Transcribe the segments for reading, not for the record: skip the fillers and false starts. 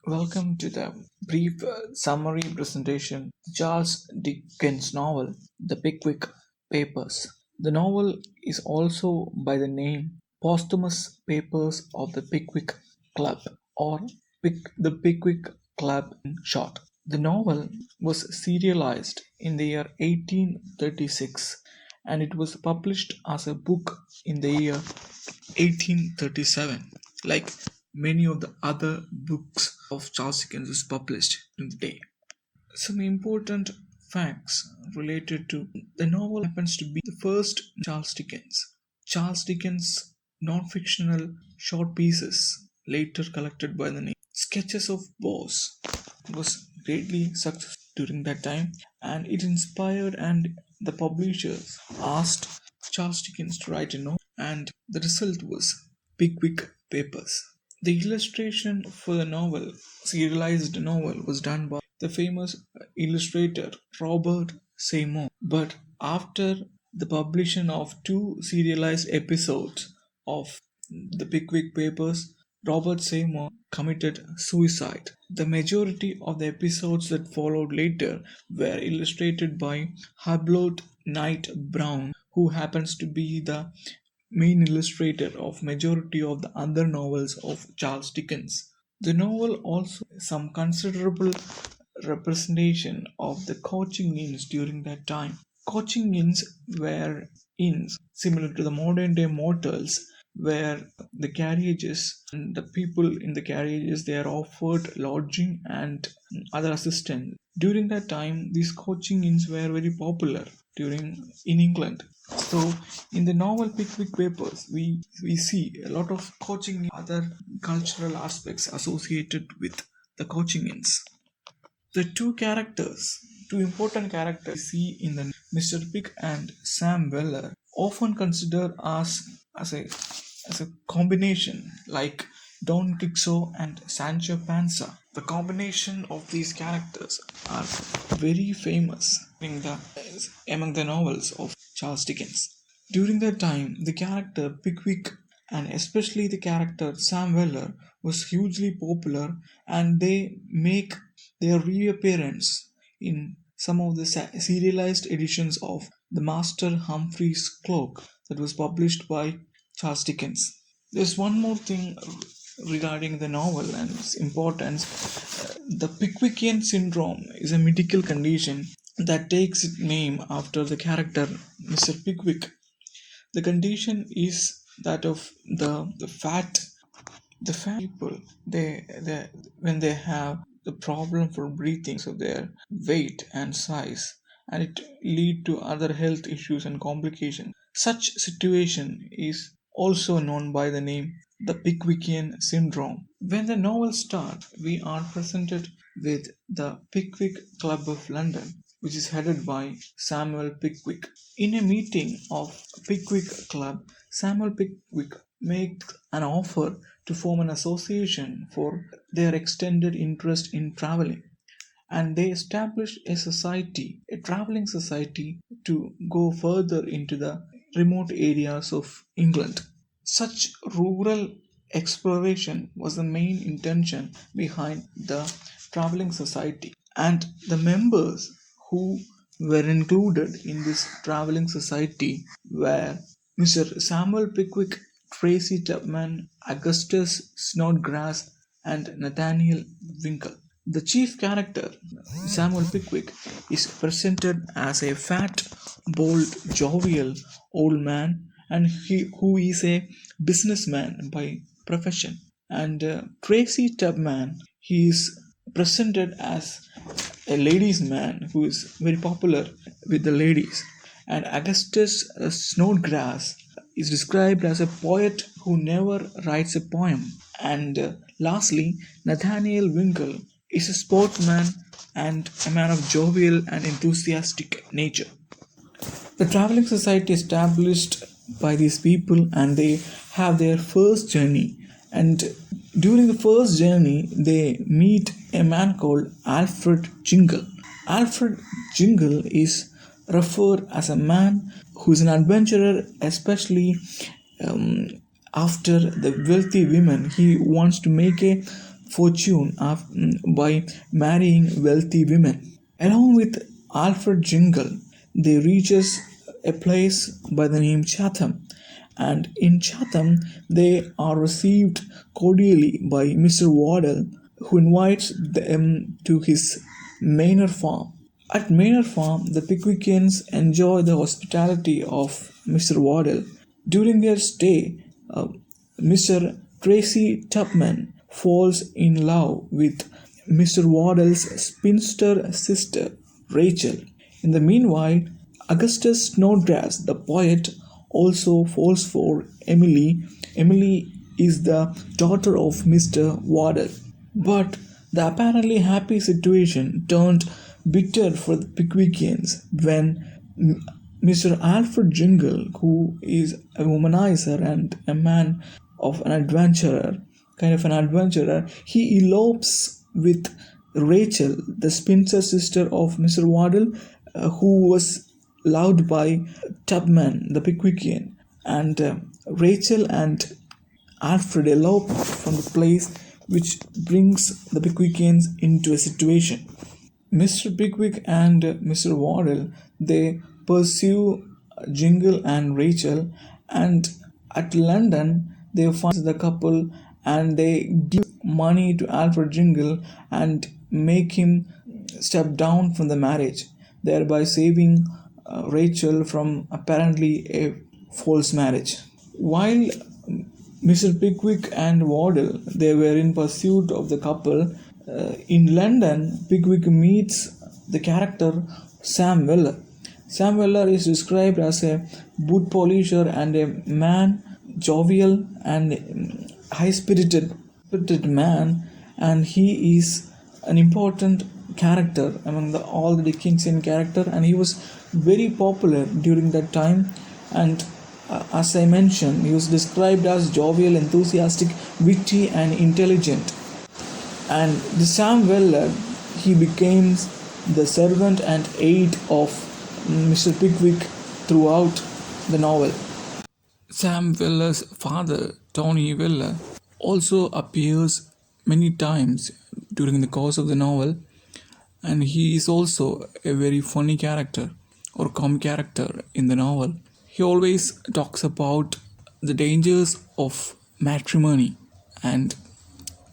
Welcome to the brief summary presentation of Charles Dickens' novel, The Pickwick Papers. The novel is also by the name Posthumous Papers of the Pickwick Club, or the Pickwick Club in short. The novel was serialized in the year 1836 and it was published as a book in the year 1837. Like many of the other books of Charles Dickens is published in the day. Some important facts related to the novel happens to be the first Charles Dickens. Charles Dickens' non-fictional short pieces, later collected by the name Sketches of Boz, was greatly successful during that time, and it inspired and the publishers asked Charles Dickens to write a novel, and the result was Pickwick Papers. The illustration for the novel, serialized novel, was done by the famous illustrator Robert Seymour. But after the publication of two serialized episodes of the Pickwick Papers, Robert Seymour committed suicide. The majority of the episodes that followed later were illustrated by Hublot Knight Brown, who happens to be the main illustrator of majority of the other novels of Charles Dickens. The novel also some considerable representation of the coaching inns during that time. Coaching inns were inns similar to the modern day motels where the carriages and the people in the carriages they are offered lodging and other assistance. During that time, these coaching inns were very popular during in England. So in the novel Pickwick Papers, we see a lot of coaching other cultural aspects associated with the coaching inns. The two important characters we see in the Mr. Pick and Sam Weller, often considered as a combination like Don Quixote and Sancho Panza. The combination of these characters are very famous among the novels of Charles Dickens. During that time, the character Pickwick and especially the character Sam Weller was hugely popular, and they make their reappearance in some of the serialized editions of The Master Humphrey's Cloak that was published by Charles Dickens. There's one more thing regarding the novel and its importance. The Pickwickian syndrome is a medical condition that takes its name after the character Mr. Pickwick. The condition is that of the fat people they when they have the problem for breathing, so their weight and size, and it lead to other health issues and complications. Such situation is also known by the name the Pickwickian syndrome. When the novel starts, we are presented with the Pickwick Club of London, which is headed by Samuel Pickwick. In a meeting of Pickwick Club, Samuel Pickwick makes an offer to form an association for their extended interest in traveling, and they established a traveling society to go further into the remote areas of England. Such rural exploration was the main intention behind the traveling society, and the members who were included in this traveling society were Mr. Samuel Pickwick, Tracy Tubman, Augustus Snodgrass, and Nathaniel Winkle. The chief character, Samuel Pickwick, is presented as a fat, bold, jovial old man, and who is a businessman by profession. And Tracy Tubman, he is presented as a ladies' man who is very popular with the ladies. And Augustus Snodgrass is described as a poet who never writes a poem. And lastly, Nathaniel Winkle is a sportsman and a man of jovial and enthusiastic nature. The traveling society established by these people, and they have their first journey. And during the first journey, they meet a man called Alfred Jingle. Alfred Jingle is referred as a man who is an adventurer, especially um, after the wealthy women. He wants to make a fortune by marrying wealthy women. Along with Alfred Jingle, they reaches a place by the name Chatham, and in Chatham they are received cordially by Mr. Waddle, who invites them to his manor farm. At Manor Farm, the Pickwickians enjoy the hospitality of Mr. Waddle. During their stay, Mr. Tracy Tubman falls in love with Mr. Waddle's spinster sister, Rachel. In the meanwhile, Augustus Snodgrass, the poet, also falls for Emily. Emily is the daughter of Mr. Waddle. But the apparently happy situation turned bitter for the Pickwickians when Mr. Alfred Jingle, who is a womanizer and a man of an adventurer, he elopes with Rachel, the spinster sister of Mr. Waddle, who was loved by Tubman, the Pickwickian, and Rachel and Alfred elope from the place, which brings the Pickwickians into a situation. Mr. Pickwick and Mr. Waddle they pursue Jingle and Rachel, and at London they find the couple and they give money to Alfred Jingle and make him step down from the marriage, thereby saving Rachel from apparently a false marriage. While Mr. Pickwick and Waddle they were in pursuit of the couple, in London, Pickwick meets the character Sam Weller. Sam Weller is described as a boot polisher and a man, jovial and high-spirited man, and he is an important character among all the Dickensian character, and he was very popular during that time. And as I mentioned, he was described as jovial, enthusiastic, witty, and intelligent. And the Sam Weller, he becomes the servant and aide of Mr. Pickwick throughout the novel. Sam Weller's father, Tony Weller, also appears many times during the course of the novel, and he is also a very funny character or comic character in the novel. He always talks about the dangers of matrimony, and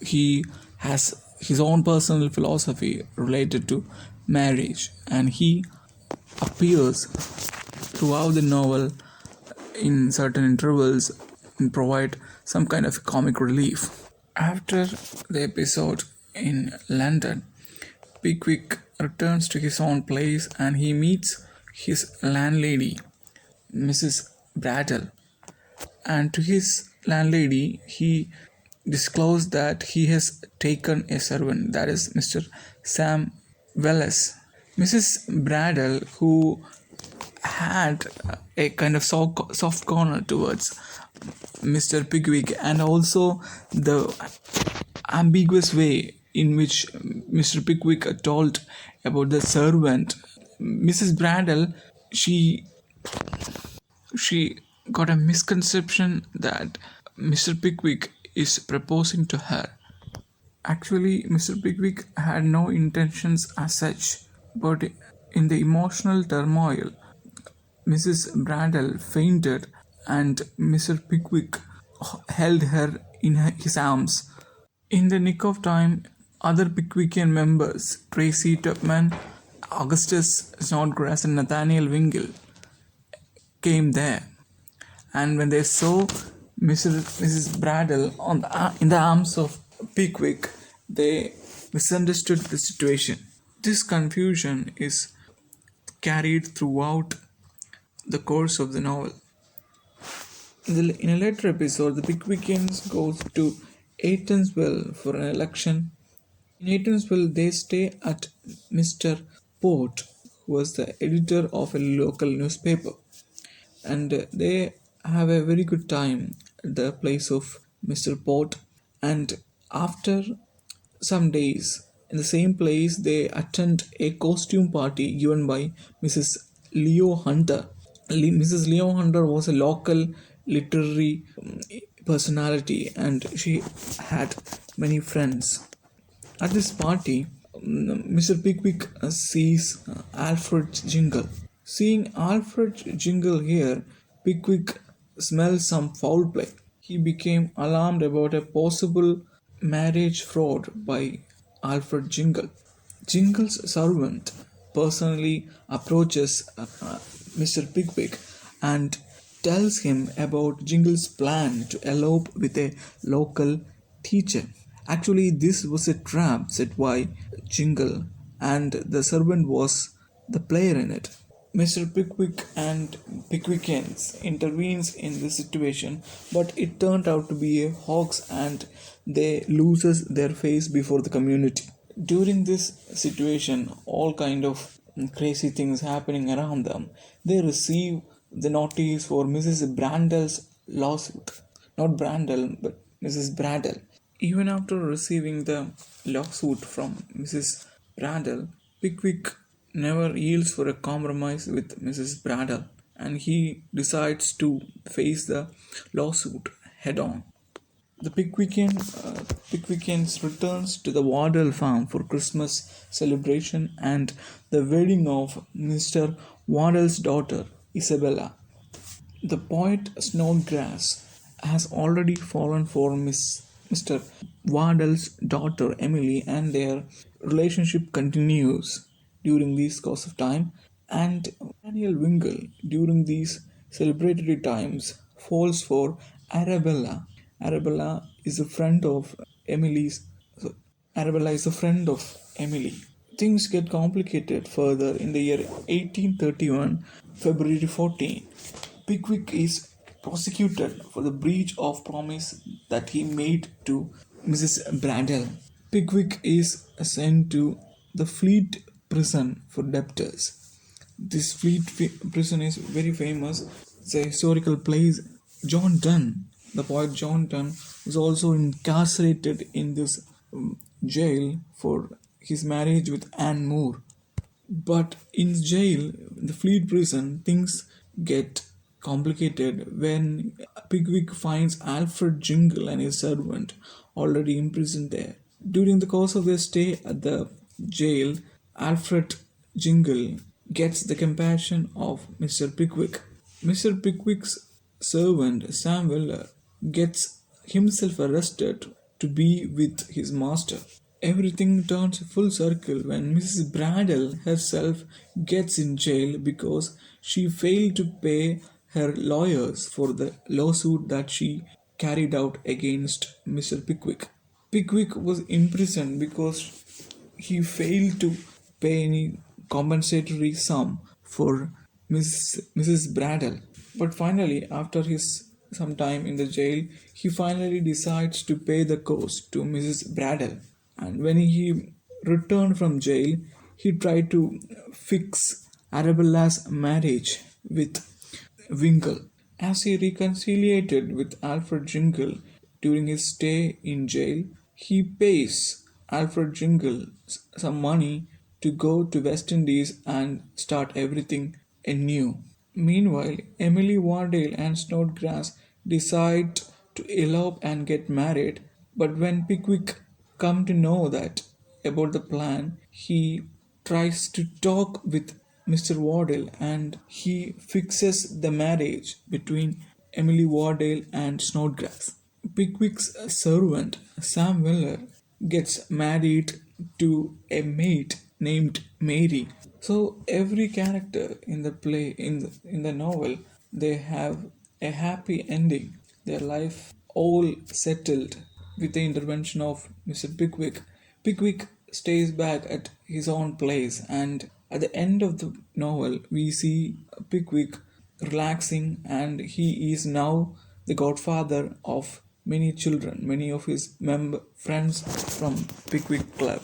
he has his own personal philosophy related to marriage, and he appears throughout the novel in certain intervals and provide some kind of comic relief. After the episode in London, Pickwick returns to his own place and he meets his landlady, Mrs. Brattle. And to his landlady, he disclosed that he has taken a servant, that is Mr. Sam Wells. Mrs. Brattle, who had a kind of soft corner towards Mr. Pickwick, and also the ambiguous way in which Mr. Pickwick told about the servant, Mrs. Brattle, she got a misconception that Mr. Pickwick is proposing to her. Actually, Mr. Pickwick had no intentions as such, but in the emotional turmoil, Mrs. Brattle fainted and Mr. Pickwick held her in his arms. In the nick of time, other Pickwickian members, Tracy Tubman, Augustus Snodgrass, and Nathaniel Wingle, came there. And when they saw Mrs. Brattle in the arms of Pickwick, they misunderstood the situation. This confusion is carried throughout the course of the novel. In a later episode, the Pickwickians go to Aitonsville for an election. In Aitonsville, they stay at Mr. Port, who was the editor of a local newspaper, and they have a very good time at the place of Mr. Port. And after some days, in the same place, they attend a costume party given by Mrs. Leo Hunter. Mrs. Leo Hunter was a local literary personality, and she had many friends. At this party, Mr. Pickwick sees Alfred Jingle. Seeing Alfred Jingle here, Pickwick smells some foul play. He became alarmed about a possible marriage fraud by Alfred Jingle. Jingle's servant personally approaches Mr. Pickwick and tells him about Jingle's plan to elope with a local teacher. Actually, this was a trap set by Jingle, and the servant was the player in it. Mr. Pickwick and Pickwickians intervenes in this situation, but it turned out to be a hoax and they loses their face before the community. During this situation, all kind of crazy things happening around them, they receive the notice for Mrs. Brandel's lawsuit. Not Brandel, but Mrs. Bradel. Even after receiving the lawsuit from Mrs. Bradel, Pickwick never yields for a compromise with Mrs. Bradel and he decides to face the lawsuit head on. The Pickwickians returns to the Wardell farm for Christmas celebration and the wedding of Mr. Wardell's daughter, Isabella. The poet Snodgrass has already fallen for Mr. Wardell's daughter Emily, and their relationship continues during this course of time. And Daniel Wingle, during these celebratory times, falls for Arabella. Arabella is a friend of Emily's. Arabella is a friend of Emily. Things get complicated further in the year 1831, February 14. Pickwick is prosecuted for the breach of promise that he made to Mrs. Bradel. Pickwick is sent to the Fleet prison for debtors. This prison is very famous. It's a historical place. John Donne, the poet John Donne, was also incarcerated in this jail for his marriage with Anne Moore. But in jail, the Fleet prison, things get complicated when Pickwick finds Alfred Jingle and his servant already imprisoned there. During the course of their stay at the jail, Alfred Jingle gets the compassion of Mr. Pickwick. Mr. Pickwick's servant Sam Weller gets himself arrested to be with his master. Everything turns full circle when Mrs. Bradel herself gets in jail because she failed to pay her lawyers for the lawsuit that she carried out against Mr. Pickwick. Pickwick was imprisoned because he failed to pay any compensatory sum for Mrs. Bradel. But finally, after his some time in the jail, he finally decides to pay the cost to Mrs. Bradel. And when he returned from jail, he tried to fix Arabella's marriage with Winkle. As he reconciliated with Alfred Jingle during his stay in jail, he pays Alfred Jingle some money to go to West Indies and start everything anew. Meanwhile, Emily Wardale and Snodgrass decide to elope and get married, but when Pickwick come to know that about the plan, he tries to talk with Mr. Wardale and he fixes the marriage between Emily Wardale and Snodgrass. Pickwick's servant Sam Weller gets married to a maid named Mary. So every character in the play in the novel, they have a happy ending. Their life all settled with the intervention of Mr. Pickwick. Pickwick stays back at his own place, and at the end of the novel, we see Pickwick relaxing, and he is now the godfather of many children, many of his friends from Pickwick Club.